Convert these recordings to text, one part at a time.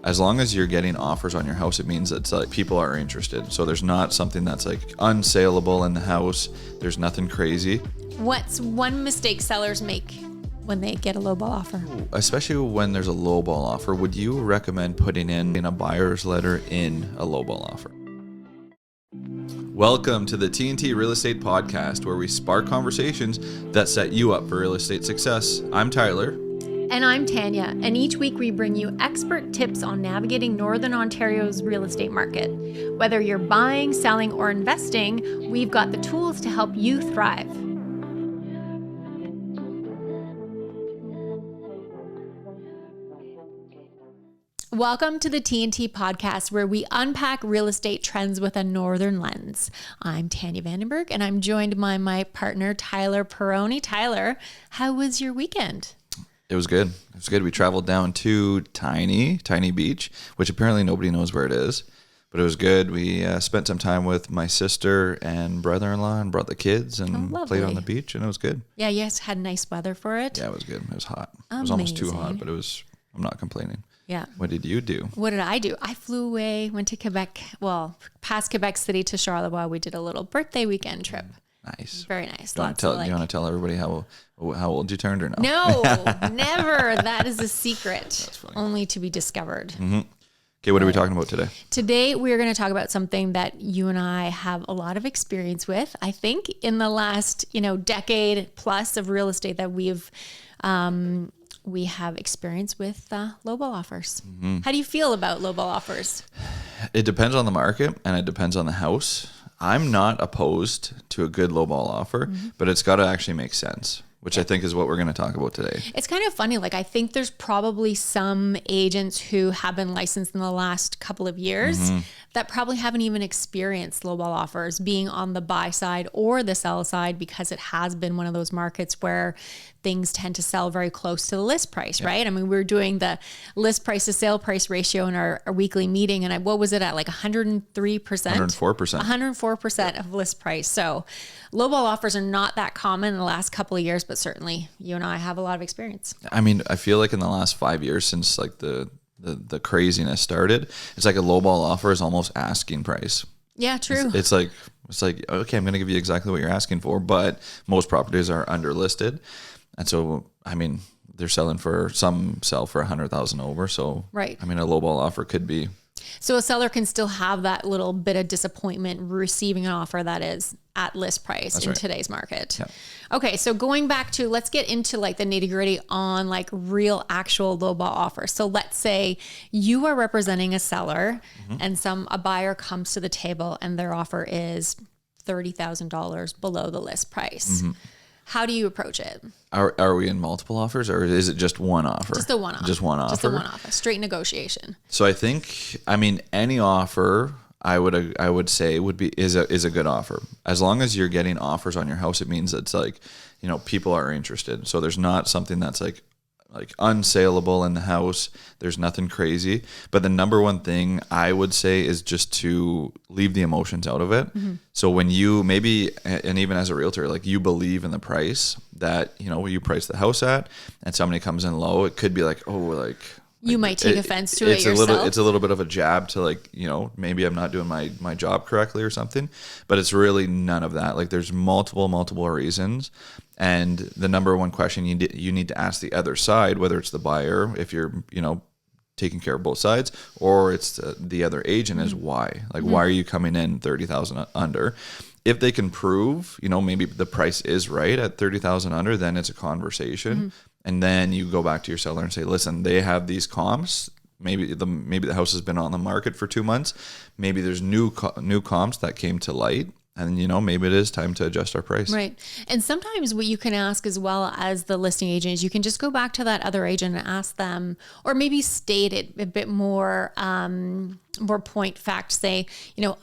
as long as you're getting offers on your house, it means it's like people are interested. So there's not something that's like unsaleable in the house. There's nothing crazy. What's one mistake sellers make when they get a lowball offer? Especially when there's a lowball offer, would you recommend putting in a buyer's letter in a lowball offer? Welcome to the TNT Real Estate Podcast, where we spark conversations that set you up for real estate success. I'm Tyler. And I'm Tanya, and each week we bring you expert tips on navigating Northern Ontario's real estate market. Whether you're buying, selling, or investing, we've got the tools to help you thrive. Welcome to the TNT Podcast, where we unpack real estate trends with a northern lens. I'm Tanya Vandenberg, and I'm joined by my partner, Tyler Perroni. Tyler, how was your weekend? It was good. It was good. We traveled down to Tiny Beach, which apparently nobody knows where it is, but it was good. We spent some time with my sister and brother-in-law and brought the kids and played on the beach, and it was good. Yeah, you guys had nice weather for it. Yeah, it was good. It was hot. Amazing. It was almost too hot, but I'm not complaining. Yeah. What did you do? What did I do? I flew away, went to Quebec, past Quebec City to Charlevoix. We did a little birthday weekend trip. Nice. Very nice. Do you want to tell everybody how old you turned or no? No, never. That is a secret. That's funny. Only to be discovered. Mm-hmm. Okay, what are we talking about today? Today, we're going to talk about something that you and I have a lot of experience with. I think in the last, decade plus of real estate that we have experience with lowball offers. Mm-hmm. How do you feel about lowball offers? It depends on the market and it depends on the house. I'm not opposed to a good lowball offer, but it's got to actually make sense, which I think is what we're going to talk about today. It's kind of funny. I think there's probably some agents who have been licensed in the last couple of years that probably haven't even experienced lowball offers being on the buy side or the sell side, because it has been one of those markets where things tend to sell very close to the list price, right? I mean, we were doing the list price to sale price ratio in our weekly meeting, and what was it at, 103%? 104%. 104% of list price. So lowball offers are not that common in the last couple of years, but certainly you and I have a lot of experience. I mean, I feel like in the last 5 years since the craziness started, it's like a lowball offer is almost asking price. Yeah, true. It's like, okay, I'm going to give you exactly what you're asking for, but most properties are underlisted. And so, I mean, some sell for 100,000 over. So, right. I mean, a lowball offer could be. So a seller can still have that little bit of disappointment receiving an offer that is at list price today's market. Yeah. Okay. So going back to, let's get into the nitty gritty on real actual lowball offers. So let's say you are representing a seller and a buyer comes to the table and their offer is $30,000 below the list price. How do you approach it? Are we in multiple offers, or is it just one offer? Just the one offer. Just one offer. Just the one offer. Straight negotiation. So I think, any offer I would say is a good offer. As long as you're getting offers on your house, it means it's people are interested. So there's not something that's like unsaleable in the house. There's nothing crazy. But the number one thing I would say is just to leave the emotions out of it. So when you and even as a realtor, you believe in the price that, you price the house at, and somebody comes in low, it could be you might take offense to it yourself. It's a little bit of a jab to maybe I'm not doing my job correctly or something, but it's really none of that. There's multiple reasons. And the number one question you need to ask the other side, whether it's the buyer, if you're, taking care of both sides, or it's the other agent, is why. Why are you coming in 30,000 under? If they can prove, maybe the price is right at 30,000 under, then it's a conversation. And then you go back to your seller and say, listen, they have these comps. Maybe the house has been on the market for 2 months. Maybe there's new comps that came to light. And, maybe it is time to adjust our price. Right. And sometimes what you can ask as well as the listing agent is you can just go back to that other agent and ask them, or maybe state it a bit more point fact, say,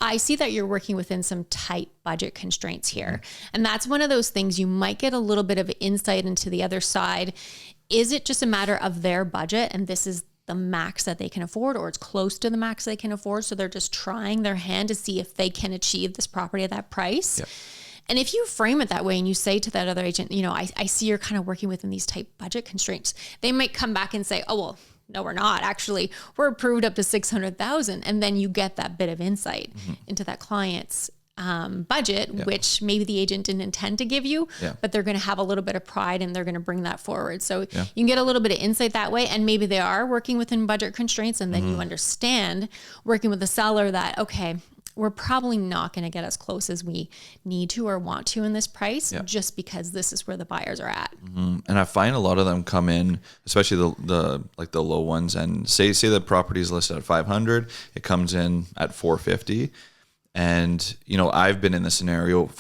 I see that you're working within some tight budget constraints here. And that's one of those things you might get a little bit of insight into the other side. Is it just a matter of their budget and this is the max that they can afford, or it's close to the max they can afford? So they're just trying their hand to see if they can achieve this property at that price. Yep. And if you frame it that way and you say to that other agent, I see you're kind of working within these tight budget constraints, they might come back and say, oh, well, no, we're not. Actually, we're approved up to 600,000. And then you get that bit of insight into that client's budget, which maybe the agent didn't intend to give you, but they're going to have a little bit of pride and they're going to bring that forward. So you can get a little bit of insight that way. And maybe they are working within budget constraints. And then you understand working with the seller that, okay, we're probably not going to get as close as we need to or want to in this price just because this is where the buyers are at. And I find a lot of them come in, especially the low ones, and say the property is listed at 500, it comes in at 450. And, I've been in the scenario,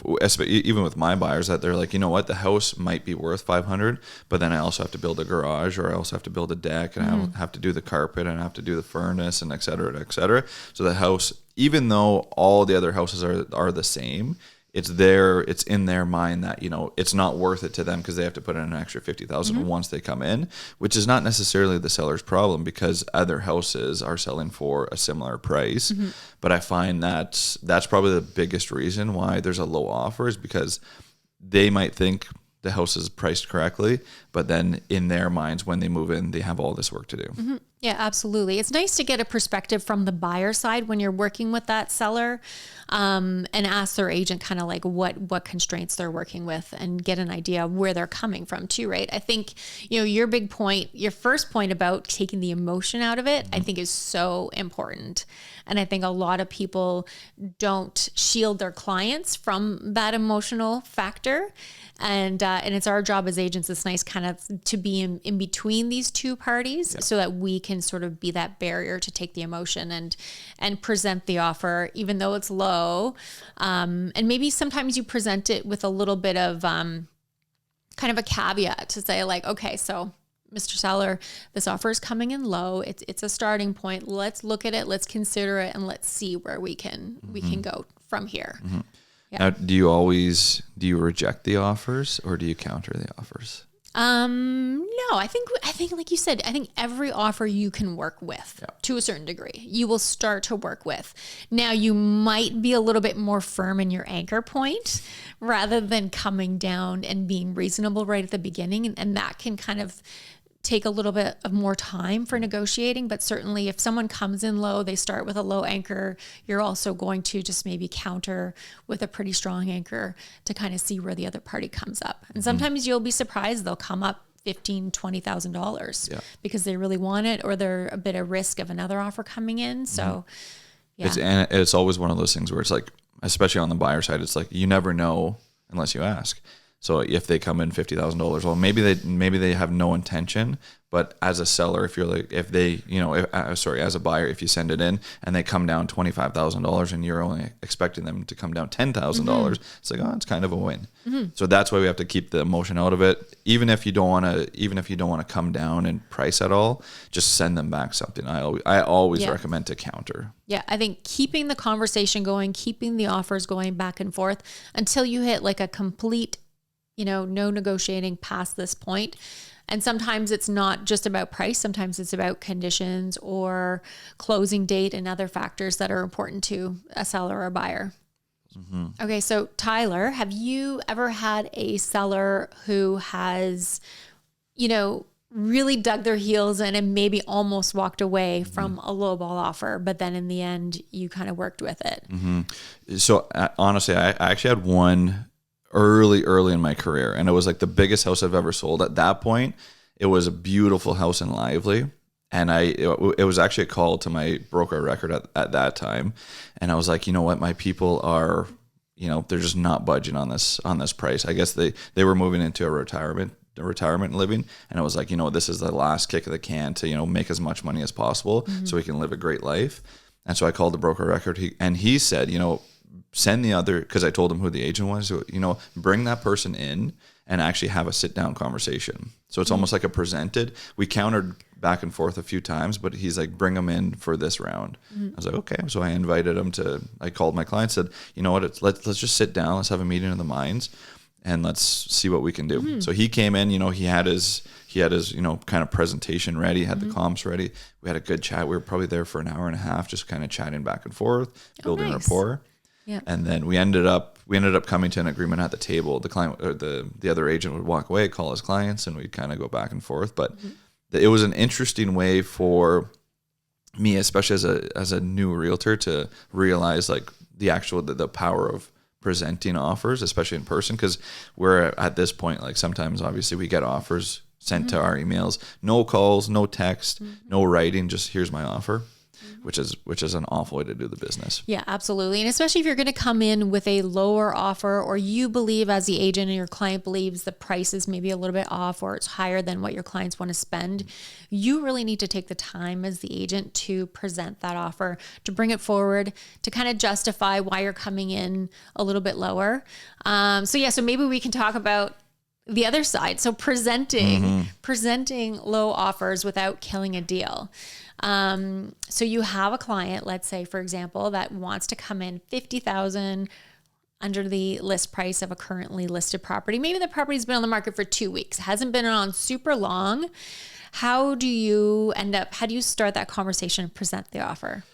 even with my buyers, that they're like, you know what, the house might be worth 500, but then I also have to build a garage, or I also have to build a deck, and I have to do the carpet, and I have to do the furnace, and et cetera, et cetera. So the house, even though all the other houses are the same, it's in their mind that, it's not worth it to them because they have to put in an extra 50,000 once they come in, which is not necessarily the seller's problem because other houses are selling for a similar price. But I find that's probably the biggest reason why there's a low offer, is because they might think the house is priced correctly, but then in their minds, when they move in, they have all this work to do. Yeah, absolutely. It's nice to get a perspective from the buyer side when you're working with that seller, and ask their agent kind of like what constraints they're working with and get an idea of where they're coming from too, right? I think, your first point about taking the emotion out of it, I think is so important. And I think a lot of people don't shield their clients from that emotional factor. And it's our job as agents, it's nice kind of to be in between these two parties so that we can sort of be that barrier to take the emotion and present the offer, even though it's low. And maybe sometimes you present it with a little bit of kind of a caveat to say like, okay, so Mr. Seller, this offer is coming in low. It's a starting point. Let's look at it. Let's consider it, and let's see where we can go from here. Yeah. Now, do you reject the offers or do you counter the offers? No, I think like you said, I think every offer you can work with to a certain degree. You will start to work with. Now you might be a little bit more firm in your anchor point rather than coming down and being reasonable right at the beginning. And that can kind of take a little bit of more time for negotiating, but certainly if someone comes in low, they start with a low anchor, you're also going to just maybe counter with a pretty strong anchor to kind of see where the other party comes up. And sometimes you'll be surprised they'll come up $15,000, $20,000 because they really want it, or they're a bit at risk of another offer coming in. So it's always one of those things where it's like, especially on the buyer side, it's like, you never know unless you ask. So if they come in $50,000, well, maybe they have no intention. But as a seller, if you're like, as a buyer, if you send it in and they come down $25,000 and you're only expecting them to come down $10,000, it's like, it's kind of a win. So that's why we have to keep the emotion out of it. Even if you don't want to come down and price at all, just send them back something. I always recommend to counter. Yeah, I think keeping the conversation going, keeping the offers going back and forth until you hit like a complete, no negotiating past this point. And sometimes it's not just about price. Sometimes it's about conditions or closing date and other factors that are important to a seller or a buyer. Okay, so Tyler, have you ever had a seller who has, really dug their heels in and maybe almost walked away from a lowball offer, but then in the end, you kind of worked with it? So honestly, I actually had one early in my career, and it was like the biggest house I've ever sold. At that point, it was a beautiful house in Lively, and it was actually a call to my broker record at that time, and I was like, you know what, my people are, they're just not budging on this price. I guess they were moving into a retirement living, and I was like, this is the last kick of the can to make as much money as possible so we can live a great life. And so I called the broker record, he said, send the other, because I told him who the agent was, so, bring that person in and actually have a sit down conversation. So it's almost like a presented. We countered back and forth a few times, but he's like, bring them in for this round. I was like, okay. So I invited him I called my client, said, you know what, let's just sit down. Let's have a meeting of the minds and let's see what we can do. So he came in, he had his kind of presentation ready, had the comps ready. We had a good chat. We were probably there for an hour and a half, just kind of chatting back and forth, building rapport. Yeah. And then we ended up coming to an agreement at the table. The client or the other agent would walk away, call his clients, and we'd kind of go back and forth. But it was an interesting way for me, especially as a new realtor, to realize like the power of presenting offers, especially in person, because we're at this point, like sometimes obviously we get offers sent to our emails, no calls, no text, no writing, just here's my offer, which is an awful way to do the business. Yeah, absolutely. And especially if you're going to come in with a lower offer, or you believe as the agent and your client believes the price is maybe a little bit off or it's higher than what your clients want to spend, you really need to take the time as the agent to present that offer, to bring it forward, to kind of justify why you're coming in a little bit lower. So maybe we can talk about the other side. So presenting low offers without killing a deal. So you have a client, let's say, for example, that wants to come in $50,000 under the list price of a currently listed property. Maybe the property's been on the market for 2 weeks, hasn't been on super long. How do you start that conversation and present the offer?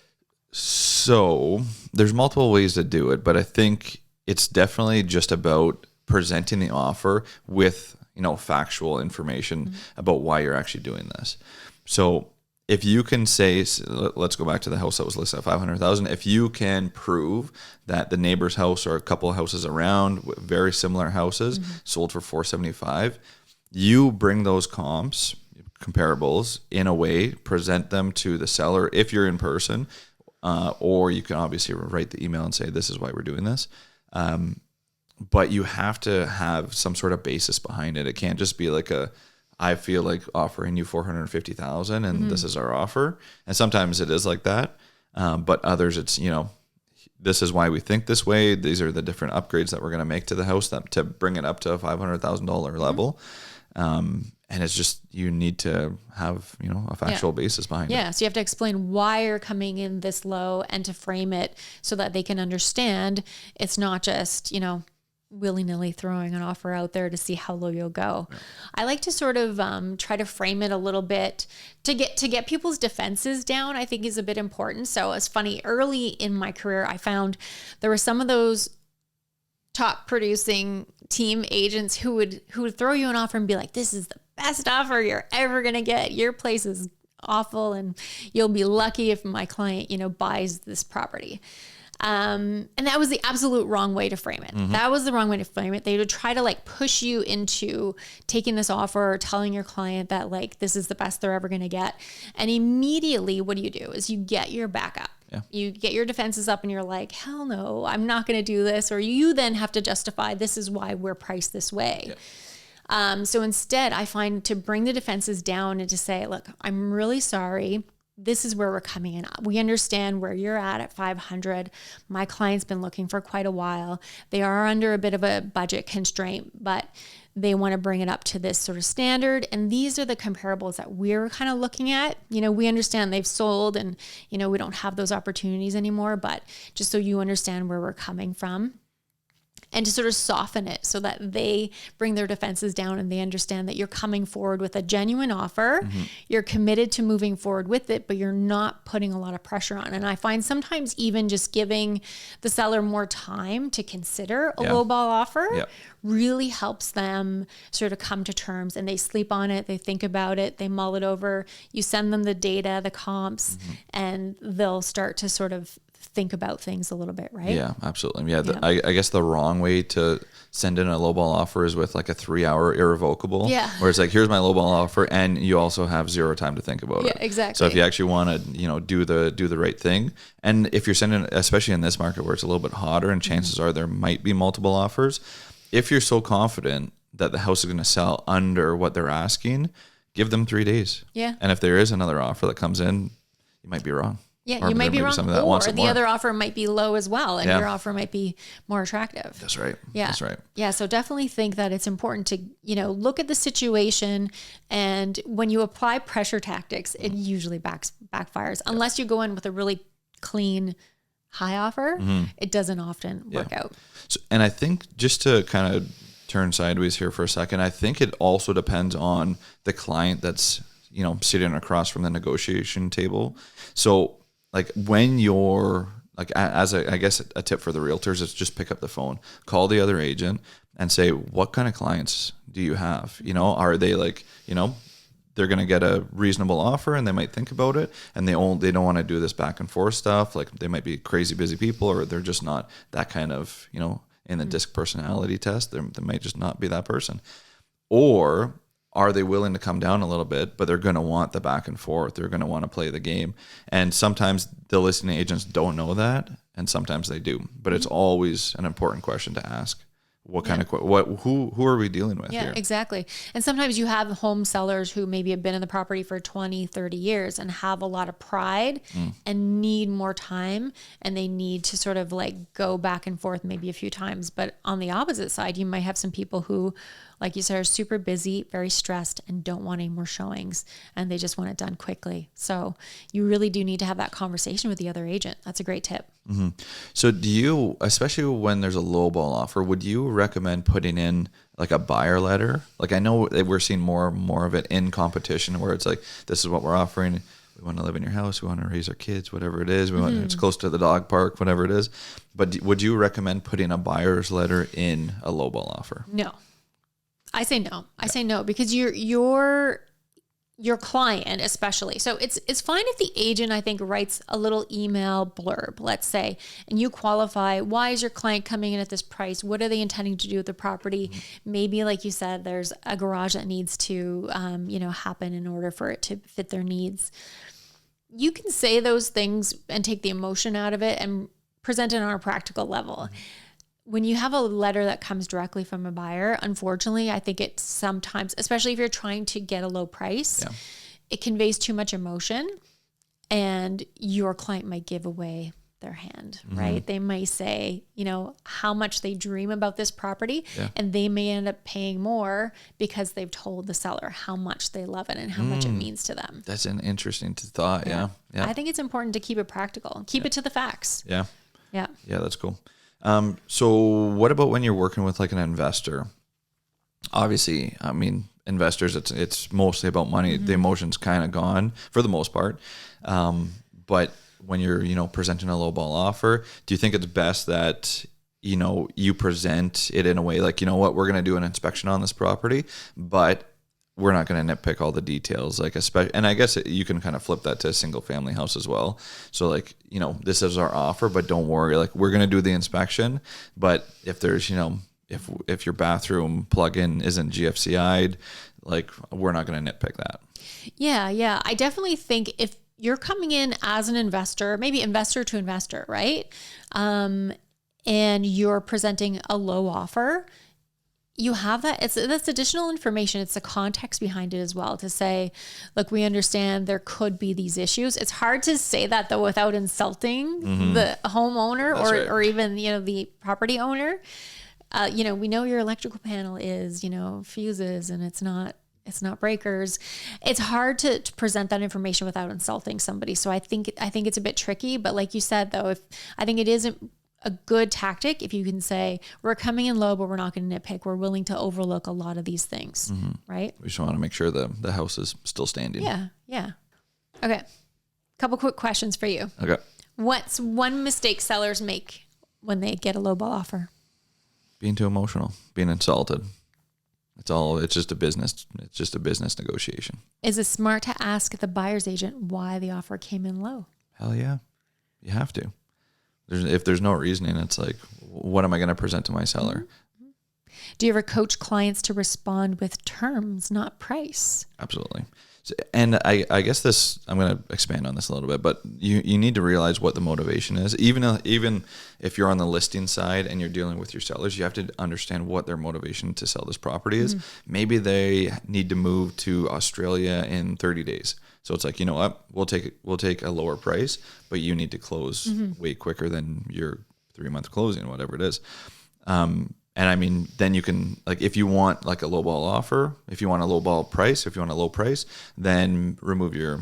So there's multiple ways to do it, but I think it's definitely just about presenting the offer with, factual information about why you're actually doing this. So if you can say, let's go back to the house that was listed at $500,000. If you can prove that the neighbor's house or a couple of houses around, very similar houses, sold for $475,000, you bring those comparables in a way, present them to the seller if you're in person, or you can obviously write the email and say, this is why we're doing this. But you have to have some sort of basis behind it. It can't just be like I feel like offering you $450,000 and this is our offer. And sometimes it is like that. But others it's, this is why we think this way. These are the different upgrades that we're going to make to the house to bring it up to a $500,000 level. And it's just, you need to have, a factual basis behind it. Yeah. So you have to explain why you're coming in this low and to frame it so that they can understand it's not just, willy-nilly throwing an offer out there to see how low you'll go. Yeah. I like to sort of try to frame it a little bit to get people's defenses down, I think is a bit important. So it's funny, early in my career, I found there were some of those top producing team agents who would throw you an offer and be like, this is the best offer you're ever going to get. Your place is awful and you'll be lucky if my client, buys this property. And that was the absolute wrong way to frame it. That was the wrong way to frame it. They would try to push you into taking this offer or telling your client that this is the best they're ever going to get. And immediately what do? Is you get your backup. Yeah. You get your defenses up and you're like, hell no, I'm not going to do this. Or you then have to justify this is why we're priced this way. Yeah. So instead I find to bring the defenses down and to say, look, I'm really sorry. This is where we're coming in. We understand where you're at 500. My client's been looking for quite a while. They are under a bit of a budget constraint, but they want to bring it up to this sort of standard. And these are the comparables that we're kind of looking at. We understand they've sold and, we don't have those opportunities anymore, but just so you understand where we're coming from. And to sort of soften it so that they bring their defenses down and they understand that you're coming forward with a genuine offer. You're committed to moving forward with it, but you're not putting a lot of pressure on. And I find sometimes even just giving the seller more time to consider a lowball offer really helps them sort of come to terms, and they sleep on it. They think about it. They mull it over. You send them the data, the comps, and they'll start to sort of think about things a little bit, right? Yeah, absolutely. Yeah, I guess the wrong way to send in a lowball offer is with a 3-hour irrevocable. Yeah. Where it's here's my lowball offer, and you also have zero time to think about it. Yeah, exactly. So if you actually want to, do the right thing, and if you're sending, especially in this market where it's a little bit hotter, and chances are there might be multiple offers, if you're so confident that the house is going to sell under what they're asking, give them 3 days. Yeah. And if there is another offer that comes in, you might be wrong. Yeah, you might be wrong, or the other offer might be low as well, and your offer might be more attractive. That's right. Yeah, that's right. Yeah, so definitely think that it's important to, look at the situation, and when you apply pressure tactics, it usually backfires. Unless you go in with a really clean, high offer, it doesn't often work out. So, and I think just to kind of turn sideways here for a second, I think it also depends on the client that's, sitting across from the negotiation table. So when you're I guess a tip for the realtors is just pick up the phone, call the other agent and say, what kind of clients do you have? Are they they're going to get a reasonable offer and they might think about it, and they don't want to do this back and forth stuff. Like they might be crazy busy people, or they're just not that kind of, in the DISC personality test, they might just not be that person. Or are they willing to come down a little bit, but they're going to want the back and forth. They're going to want to play the game. And sometimes the listing agents don't know that, and sometimes they do. But it's always an important question to ask. What kind of who are we dealing with here? Exactly. And sometimes you have home sellers who maybe have been in the property for 20, 30 years and have a lot of pride and need more time, and they need to sort of like go back and forth maybe a few times. But on the opposite side, you might have some people who, like you said, are super busy, very stressed, and don't want any more showings, and they just want it done quickly. So you really do need to have that conversation with the other agent. That's a great tip. Mm-hmm. So do you, especially when there's a lowball offer, would you recommend putting in like a buyer letter? Like I know we're seeing more of it in competition, where it's like, this is what we're offering. We want to live in your house. We want to raise our kids, whatever it is. We want it's close to the dog park, whatever it is. But would you recommend putting a buyer's letter in a lowball offer? No. I say no. I say no, because your client especially. So it's fine if the agent, I think, writes a little email blurb, let's say, and you qualify, why is your client coming in at this price? What are they intending to do with the property? Maybe, like you said, there's a garage that needs to, happen in order for it to fit their needs. You can say those things and take the emotion out of it and present it on a practical level. When you have a letter that comes directly from a buyer, unfortunately, I think it sometimes, especially if you're trying to get a low price, it conveys too much emotion, and your client might give away their hand, right? They may say, how much they dream about this property, and they may end up paying more because they've told the seller how much they love it and how much it means to them. That's an interesting thought. Yeah. I think it's important to keep it practical, keep it to the facts. Yeah, that's cool. So what about when you're working with like an investor? Obviously, I mean, investors, it's mostly about money. The emotion's kind of gone for the most part. But when you're, presenting a lowball offer, do you think it's best that, you present it in a way like, we're going to do an inspection on this property, but we're not going to nitpick all the details, like and I guess you can kind of flip that to a single family house as well. So like, this is our offer, but don't worry, like we're going to do the inspection. But if there's, if your bathroom plug-in isn't GFCI'd, like we're not going to nitpick that. Yeah. I definitely think if you're coming in as an investor, maybe investor to investor, right? And you're presenting a low offer, you have that's additional information. It's the context behind it as well, to say, look, we understand there could be these issues. It's hard to say that though without insulting the homeowner or even, the property owner. We know your electrical panel is, fuses, and it's not breakers. It's hard to present that information without insulting somebody. So I think it's a bit tricky, but like you said though, I think it isn't a good tactic if you can say, we're coming in low, but we're not going to nitpick. We're willing to overlook a lot of these things, right? We just want to make sure the house is still standing. Yeah. Okay. Couple quick questions for you. Okay. What's one mistake sellers make when they get a lowball offer? Being too emotional, being insulted. It's just a business negotiation. Is it smart to ask the buyer's agent why the offer came in low? Hell yeah. You have to. If there's no reasoning, it's like, what am I going to present to my seller? Do you ever coach clients to respond with terms, not price? Absolutely. And I guess I'm going to expand on this a little bit, but you need to realize what the motivation is. Even if you're on the listing side and you're dealing with your sellers, you have to understand what their motivation to sell this property is. Maybe they need to move to Australia in 30 days. So it's like, you know what, we'll take a lower price, but you need to close way quicker than your 3-month closing, whatever it is. And I mean, then you can, like, if you want like a lowball offer, if you want a lowball price, if you want a low price, then remove your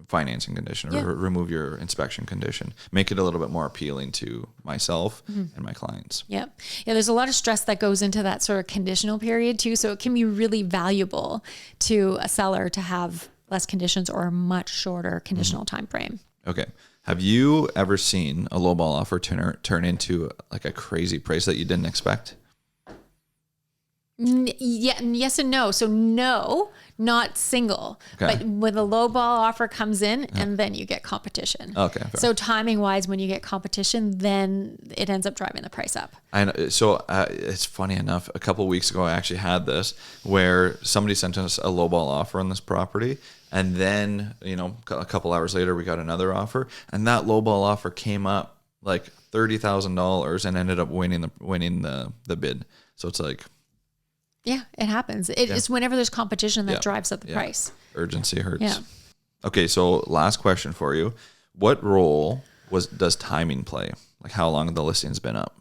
financing condition or remove your inspection condition. Make it a little bit more appealing to myself and my clients. Yeah. There's a lot of stress that goes into that sort of conditional period too. So it can be really valuable to a seller to have less conditions or a much shorter conditional time frame. Okay. Have you ever seen a lowball offer turn into like a crazy price that you didn't expect? Yeah, yes and no. So no, not single, Okay. but when the low ball offer comes in and then you get competition. Okay. Fair. So timing wise, when you get competition, then it ends up driving the price up. I know. So it's funny enough, a couple of weeks ago, I actually had this where somebody sent us a lowball offer on this property. And then, a couple hours later, we got another offer, and that lowball offer came up like $30,000 and ended up winning the bid. So it's like, yeah, it happens. It's whenever there's competition that drives up the price. Urgency hurts. Yeah. Okay, so last question for you. What role does timing play? Like how long the listing's been up?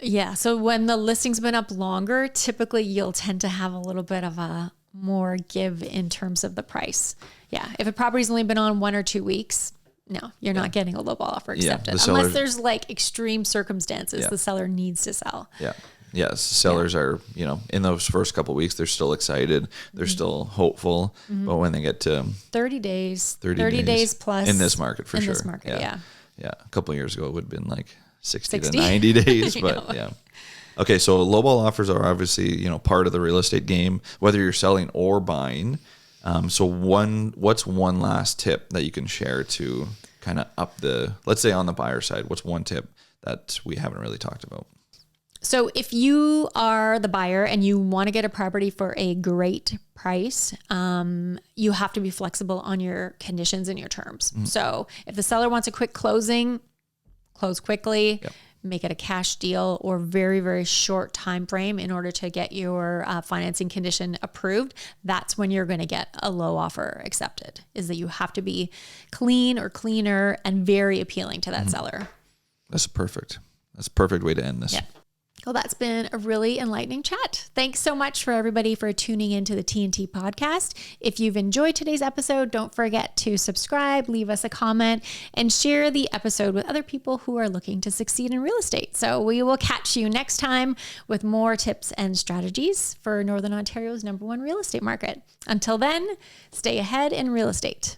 Yeah, so when the listing's been up longer, typically you'll tend to have a little bit of a more give in terms of the price. Yeah, if a property's only been on 1 or 2 weeks, no, you're not getting a lowball offer accepted. Unless there's like extreme circumstances, the seller needs to sell. Yeah. Yes, sellers are, in those first couple of weeks, they're still excited. They're still hopeful. But when they get to 30 days plus in this market, for sure. In this market, yeah. Yeah. A couple of years ago, it would have been like 60 to 90 days. But yeah. Okay. So lowball offers are obviously, part of the real estate game, whether you're selling or buying. So what's one last tip that you can share to kind of up let's say on the buyer side, what's one tip that we haven't really talked about? So if you are the buyer and you want to get a property for a great price, you have to be flexible on your conditions and your terms. Mm-hmm. So if the seller wants a quick closing, close quickly, make it a cash deal or very, very short time frame in order to get your financing condition approved. That's when you're going to get a low offer accepted, is that you have to be clean or cleaner and very appealing to that seller. That's a perfect way to end this. Yeah. Well, that's been a really enlightening chat. Thanks so much for everybody for tuning into the TNT podcast. If you've enjoyed today's episode, don't forget to subscribe, leave us a comment, and share the episode with other people who are looking to succeed in real estate. So we will catch you next time with more tips and strategies for Northern Ontario's #1 real estate market. Until then, stay ahead in real estate.